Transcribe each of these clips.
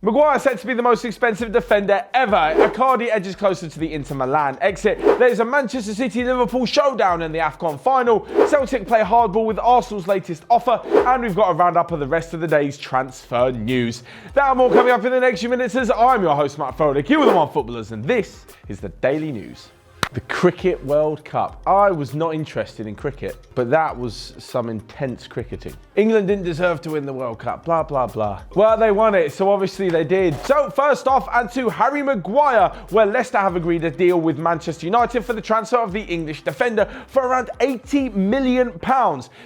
Maguire set to be the most expensive defender ever. Icardi edges closer to the Inter Milan exit. There's a Manchester City-Liverpool showdown in the AFCON final. Celtic play hardball with Arsenal's latest offer. And we've got a roundup of the rest of the day's transfer news. That and more coming up in the next few minutes as I'm your host, Matt Froelich, here with the Onefootballers, and this is the Daily News. The Cricket World Cup. I was not interested in cricket, but that was some intense cricketing. England didn't deserve to win the World Cup, blah, blah, blah. Well, they won it, so obviously they did. So first off, and to Harry Maguire, where Leicester have agreed a deal with Manchester United for the transfer of the English defender for around £80 million.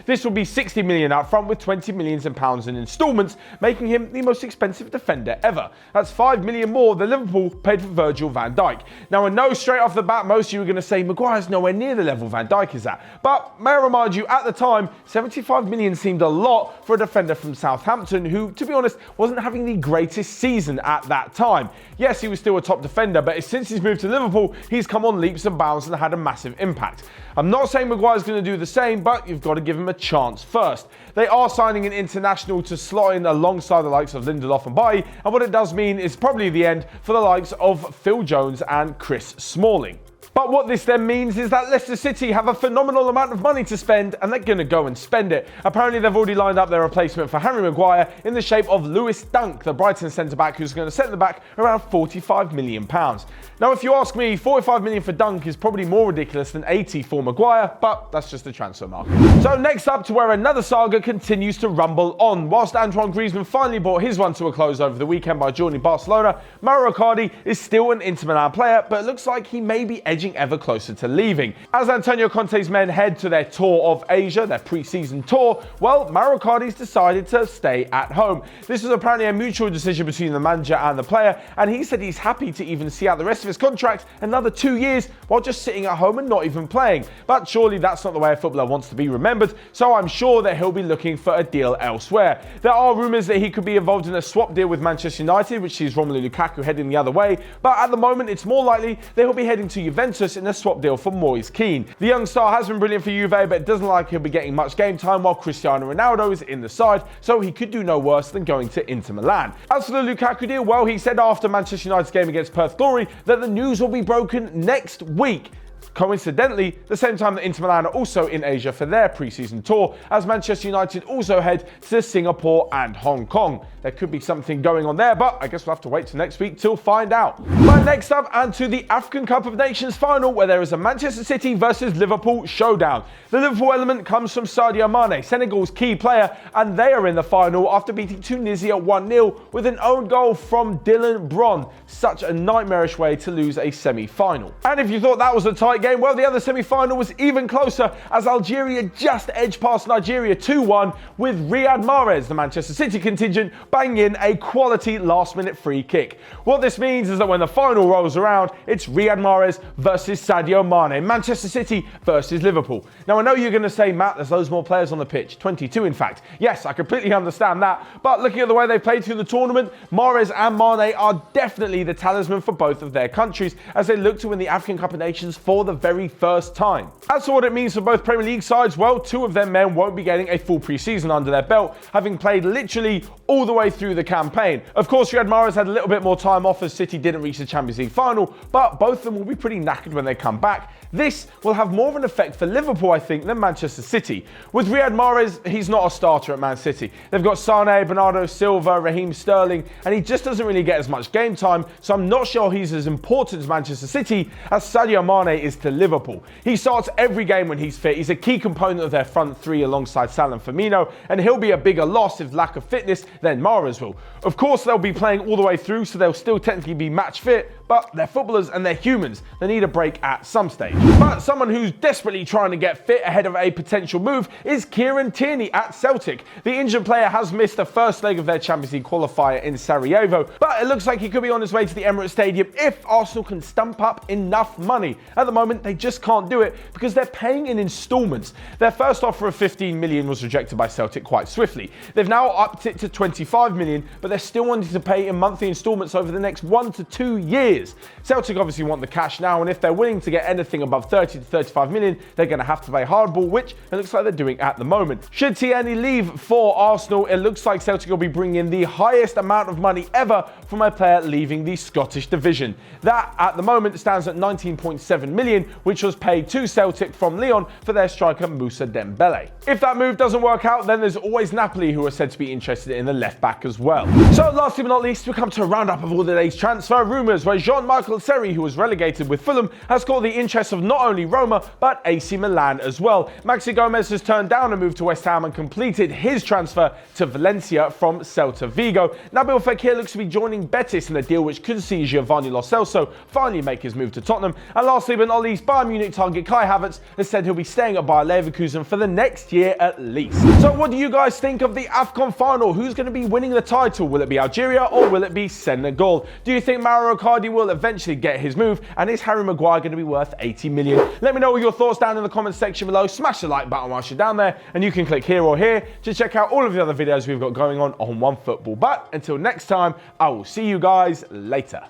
This will be £60 million up front with £20 million in instalments, making him the most expensive defender ever. That's £5 million more than Liverpool paid for Virgil van Dijk. Now, I know straight off the bat, most of you are going to say Maguire's nowhere near the level Van Dijk is at. But may I remind you, at the time, £75 million seemed a lot for a defender from Southampton who, to be honest, wasn't having the greatest season at that time. Yes, he was still a top defender, but since he's moved to Liverpool, he's come on leaps and bounds and had a massive impact. I'm not saying Maguire's going to do the same, but you've got to give him a chance first. They are signing an international to slot in alongside the likes of Lindelof and Bailly, and what it does mean is probably the end for the likes of Phil Jones and Chris Smalling. But what this then means is that Leicester City have a phenomenal amount of money to spend and they're going to go and spend it. Apparently they've already lined up their replacement for Harry Maguire in the shape of Lewis Dunk, the Brighton centre-back who's going to set the back around £45 million. Now if you ask me, £45 million for Dunk is probably more ridiculous than 80 for Maguire, but that's just the transfer market. So next up to where another saga continues to rumble on. Whilst Antoine Griezmann finally brought his one to a close over the weekend by joining Barcelona, Mauro Icardi is still an Inter Milan player, but it looks like he may be edging ever closer to leaving. As Antonio Conte's men head to their tour of Asia, their pre-season tour, well, Mauro Icardi's decided to stay at home. This was apparently a mutual decision between the manager and the player, and he said he's happy to even see out the rest of his contract another 2 years while just sitting at home and not even playing. But surely that's not the way a footballer wants to be remembered, so I'm sure that he'll be looking for a deal elsewhere. There are rumours that he could be involved in a swap deal with Manchester United, which sees Romelu Lukaku heading the other way, but at the moment it's more likely that he'll be heading to Juventus in a swap deal for Moise Kean. The young star has been brilliant for Juve, but it doesn't look like he'll be getting much game time while Cristiano Ronaldo is in the side, so he could do no worse than going to Inter Milan. As for the Lukaku deal, well, he said after Manchester United's game against Perth Glory that the news will be broken next week. Coincidentally, the same time that Inter Milan are also in Asia for their pre-season tour, as Manchester United also head to Singapore and Hong Kong. There could be something going on there, but I guess we'll have to wait till next week to find out. But next up, and to the AFCON Cup of Nations final, where there is a Manchester City versus Liverpool showdown. The Liverpool element comes from Sadio Mane, Senegal's key player, and they are in the final after beating Tunisia 1-0 with an own goal from Dylan Bron. Such a nightmarish way to lose a semi-final. And if you thought that was a tight game, well, the other semi-final was even closer as Algeria just edged past Nigeria 2-1 with Riyad Mahrez, the Manchester City contingent, banging in a quality last-minute free kick. What this means is that when the final rolls around, it's Riyad Mahrez versus Sadio Mane, Manchester City versus Liverpool. Now, I know you're going to say, Matt, there's loads more players on the pitch, 22 in fact. Yes, I completely understand that, but looking at the way they played through the tournament, Mahrez and Mane are definitely the talisman for both of their countries as they look to win the African Cup of Nations for the very first time. As for what it means for both Premier League sides, well, two of their men won't be getting a full pre-season under their belt, having played literally all the way through the campaign. Of course, Riyad Mahrez had a little bit more time off as City didn't reach the Champions League final, but both of them will be pretty knackered when they come back. This will have more of an effect for Liverpool, I think, than Manchester City. With Riyad Mahrez, he's not a starter at Man City. They've got Sane, Bernardo Silva, Raheem Sterling, and he just doesn't really get as much game time, so I'm not sure he's as important to Manchester City as Sadio Mane is to Liverpool. He starts every game when he's fit. He's a key component of their front three alongside Salah and Firmino, and he'll be a bigger loss if lack of fitness than Mahrez will. Of course, they'll be playing all the way through, so they'll still technically be match fit, but they're footballers and they're humans. They need a break at some stage. But someone who's desperately trying to get fit ahead of a potential move is Kieran Tierney at Celtic. The injured player has missed the first leg of their Champions League qualifier in Sarajevo, but it looks like he could be on his way to the Emirates Stadium if Arsenal can stump up enough money. At the moment, they just can't do it because they're paying in instalments. Their first offer of 15 million was rejected by Celtic quite swiftly. They've now upped it to 25 million, but they're still wanting to pay in monthly instalments over the next 1 to 2 years. years. Celtic obviously want the cash now, and if they're willing to get anything above 30 to 35 million, they're going to have to pay hardball, which it looks like they're doing at the moment. Should Tierney leave for Arsenal, it looks like Celtic will be bringing in the highest amount of money ever from a player leaving the Scottish division. That at the moment stands at 19.7 million, which was paid to Celtic from Lyon for their striker Moussa Dembele. If that move doesn't work out, then there's always Napoli, who are said to be interested in the left back as well. So lastly but not least, we come to a roundup of all the day's transfer rumours, where Jean-Michel Seri, who was relegated with Fulham, has caught the interest of not only Roma but AC Milan as well. Maxi Gomez has turned down a move to West Ham and completed his transfer to Valencia from Celta Vigo. Nabil Fekir looks to be joining Betis in a deal which could see Giovanni Lo Celso finally make his move to Tottenham. And lastly but not least, Bayern Munich target Kai Havertz has said he'll be staying at Bayer Leverkusen for the next year at least. So what do you guys think of the AFCON final? Who's going to be winning the title? Will it be Algeria or will it be Senegal? Do you think Mauro Icardi will eventually get his move? And is Harry Maguire going to be worth 80 million? Let me know your thoughts down in the comments section below. Smash the like button whilst you're down there, and you can click here or here to check out all of the other videos we've got going on Onefootball. But until next time, I will see you guys later.